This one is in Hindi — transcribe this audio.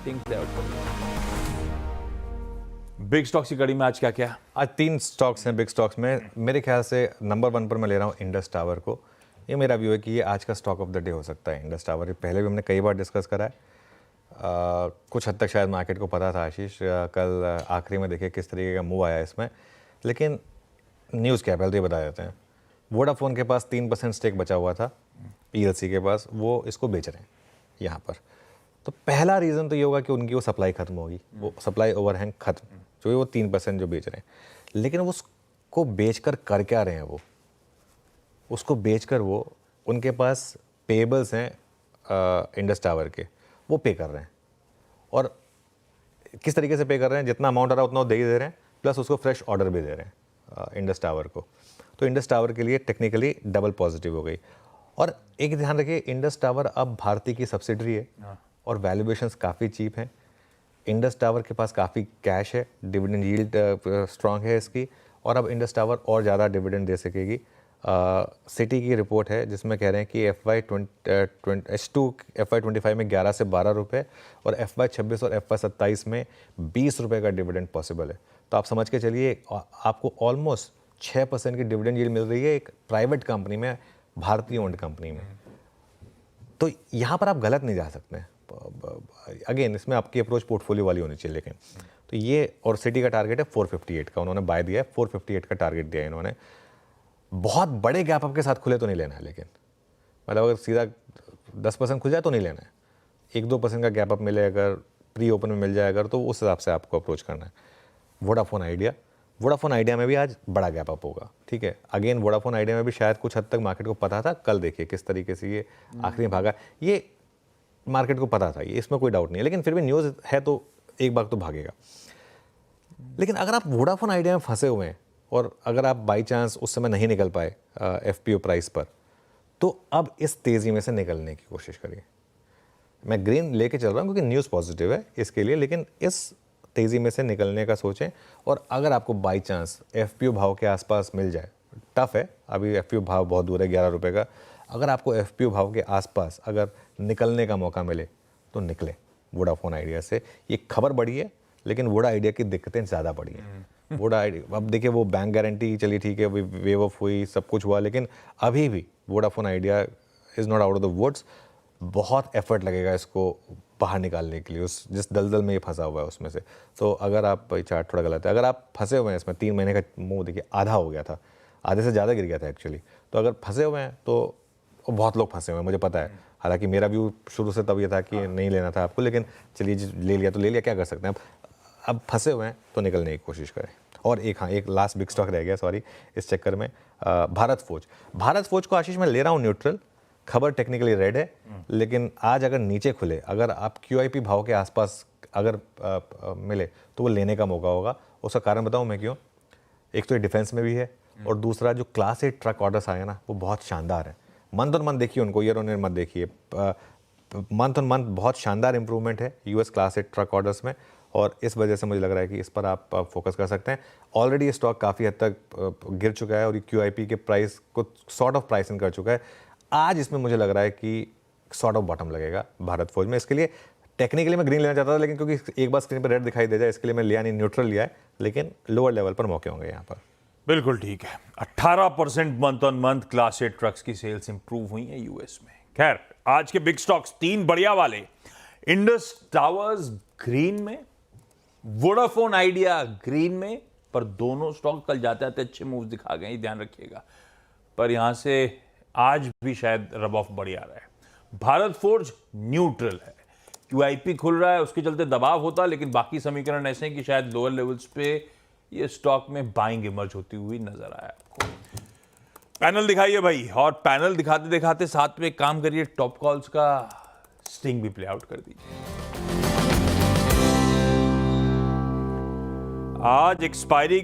थिंग प्ले आउट करेगा। बिग स्टॉक्स की कड़ी में आज क्या क्या? आज 3 स्टॉक्स हैं बिग स्टॉक्स में। मेरे ख्याल से नंबर 1 पर मैं ले रहा हूँ इंडस टावर को। ये मेरा व्यू है कि ये आज का स्टॉक ऑफ द डे हो सकता है इंडस टावर। पहले भी हमने कई बार डिस्कस करा है। कुछ हद तक शायद मार्केट को पता था आशीष, कल आखिरी में देखिए किस तरीके का मूव आया इसमें। लेकिन न्यूज़ क्या पहले तो ये बता देते हैं। वोडाफोन के पास 3% स्टेक बचा हुआ था पीएलसी के पास, वो इसको बेच रहे हैं यहाँ पर। तो पहला रीज़न तो ये होगा कि उनकी वो सप्लाई खत्म होगी, वो सप्लाई ओवरहैंग खत्म, जो वो 3% जो बेच रहे हैं। लेकिन वो उसको बेच कर क्या रहे हैं? वो उसको बेचकर वो उनके पास पेबल्स हैं इंडस टावर के, वो पे कर रहे हैं। और किस तरीके से पे कर रहे हैं? जितना अमाउंट आ रहा है उतना वो दे ही दे रहे हैं, प्लस उसको फ्रेश ऑर्डर भी दे रहे हैं इंडस टावर को। तो इंडस टावर के लिए टेक्निकली डबल पॉजिटिव हो गई। और एक ध्यान रखिए, इंडस टावर अब भारती की सब्सिडरी है और वैल्यूएशंस काफ़ी चीप हैं। इंडस टावर के पास काफ़ी कैश है, डिविडेंड यील्ड स्ट्रांग है इसकी, और अब इंडस टावर और ज़्यादा डिविडेंड दे सकेगी। सिटी की रिपोर्ट है जिसमें कह रहे हैं कि H2 FY25 में 11 से 12 रुपये और FY26 और FY27 में 20 रुपये का डिविडेंड पॉसिबल है। तो आप समझ के चलिए आपको ऑलमोस्ट 6% की डिविडेंड यील्ड मिल रही है एक प्राइवेट कंपनी में, भारतीय ओन्ड कंपनी में। तो यहाँ पर आप गलत नहीं जा सकते। अगेन इसमें आपकी अप्रोच पोर्टफोलियो वाली होनी चाहिए। लेकिन तो ये, और सिटी का टारगेट है 458 का, उन्होंने बाय दिया है, 458 का टारगेट दिया है इन्होंने। बहुत बड़े गैप अप के साथ खुले तो नहीं लेना है, लेकिन मतलब अगर सीधा 10% खुल जाए तो नहीं लेना है। 1-2% का गैप अप मिले, अगर प्री ओपन में मिल जाए अगर, तो उस हिसाब से आपको अप्रोच करना है। वोडाफोन आइडिया में भी आज बड़ा गैप अप होगा, ठीक है। अगेन वोडाफोन आइडिया में भी शायद कुछ हद तक मार्केट को पता था। कल देखिए किस तरीके से ये आखिरी भागा, ये मार्केट को पता था, ये इसमें कोई डाउट नहीं है। लेकिन फिर भी न्यूज़ है तो एक बार तो भागेगा। लेकिन अगर आप वोडाफोन आइडिया में फंसे हुए हैं और अगर आप बाई चांस उस समय नहीं निकल पाए एफपीओ प्राइस पर, तो अब इस तेज़ी में से निकलने की कोशिश करिए। मैं ग्रीन लेके चल रहा हूँ क्योंकि न्यूज़ पॉजिटिव है इसके लिए, लेकिन इस तेज़ी में से निकलने का सोचें। और अगर आपको बाई चांस एफपीओ भाव के आसपास मिल जाए, टफ है अभी, एफपीओ भाव बहुत दूर है 11 रुपये का। अगर आपको एफपीओ भाव के आसपास अगर निकलने का मौका मिले तो निकले वोडाफोन आइडिया से। ये खबर बड़ी है, लेकिन वोडा आइडिया की दिक्कतें ज़्यादा बड़ी हैं। वोडा आइडिया अब देखिए, वो बैंक गारंटी चली, ठीक है, वेव ऑफ हुई, सब कुछ हुआ, लेकिन अभी भी Vodafone Idea is not out of the woods. बहुत एफर्ट लगेगा इसको बाहर निकालने के लिए, उस जिस दलदल में ये फंसा हुआ है उसमें से। तो अगर आप, चार्ट थोड़ा गलत है, अगर आप फंसे हुए हैं इसमें, 3 महीने का मुँह देखिए आधा हो गया था, आधे से ज़्यादा गिर गया था एक्चुअली। तो अगर फंसे हुए हैं तो बहुत लोग फंसे हुए हैं, मुझे पता है। हालांकि मेरा व्यू शुरू से तब ये था कि नहीं लेना था आपको, लेकिन चलिए ले लिया तो ले लिया, क्या कर सकते हैं। अब फंसे हुए हैं तो निकलने की कोशिश करें। और एक लास्ट बिग स्टॉक रह गया, सॉरी, इस चक्कर में, भारत फोर्ज को आशीष मैं ले रहा हूँ न्यूट्रल। खबर टेक्निकली रेड है, लेकिन आज अगर नीचे खुले, अगर आप क्यूआईपी भाव के आसपास अगर मिले तो वो लेने का मौका होगा। उसका कारण बताऊँ मैं क्यों? एक तो ये डिफेंस में भी है, और दूसरा जो क्लास 8 ट्रक ऑर्डर्स आए ना, वो बहुत शानदार है। मंथ ऑन मंथ देखिए उनको, ईयर ऑन ईयर मत देखिए, मंथ ऑन मंथ बहुत शानदार इंप्रूवमेंट है यूएस क्लास 8 ट्रक ऑर्डर्स में। और इस वजह से मुझे लग रहा है कि इस पर आप फोकस कर सकते हैं। ऑलरेडी ये स्टॉक काफ़ी हद तक गिर चुका है और ये क्यूआईपी के प्राइस को सॉर्ट ऑफ प्राइसिंग कर चुका है। आज इसमें मुझे लग रहा है कि सॉर्ट ऑफ बॉटम लगेगा भारत फोर्ज में। इसके लिए टेक्निकली मैं ग्रीन लेना चाहता था, लेकिन क्योंकि एक बार स्क्रीन पर रेड दिखाई दे जाए, इसके लिए मैं लिया नहीं, न्यूट्रल लिया है। लेकिन लोअर लेवल पर मौके होंगे यहाँ पर। बिल्कुल ठीक है। 18% month on month class 8 trucks की सेल्स इंप्रूव हुई है यूएस में। खैर, आज के बिग स्टॉक्स 3 बढ़िया वाले, इंडस टावर्स ग्रीन में, वोडाफोन आइडिया ग्रीन में, पर दोनों स्टॉक कल जाते जाते अच्छे मूव्स दिखा गए, ध्यान रखिएगा। पर यहां से आज भी शायद रब ऑफ बढ़िया रहा है। भारत फोर्ज न्यूट्रल है, क्यूआईपी खुल रहा है, उसके चलते दबाव होता, लेकिन बाकी समीकरण ऐसे हैं कि शायद लोअर लेवल्स पे ये स्टॉक में बाइंग इमर्ज होती हुई नजर आया आपको। पैनल दिखाइए भाई, और पैनल दिखाते दिखाते साथ में काम करिए, टॉप कॉल्स का स्टिंग भी प्ले आउट कर दीजिए। आज एक्सपायरी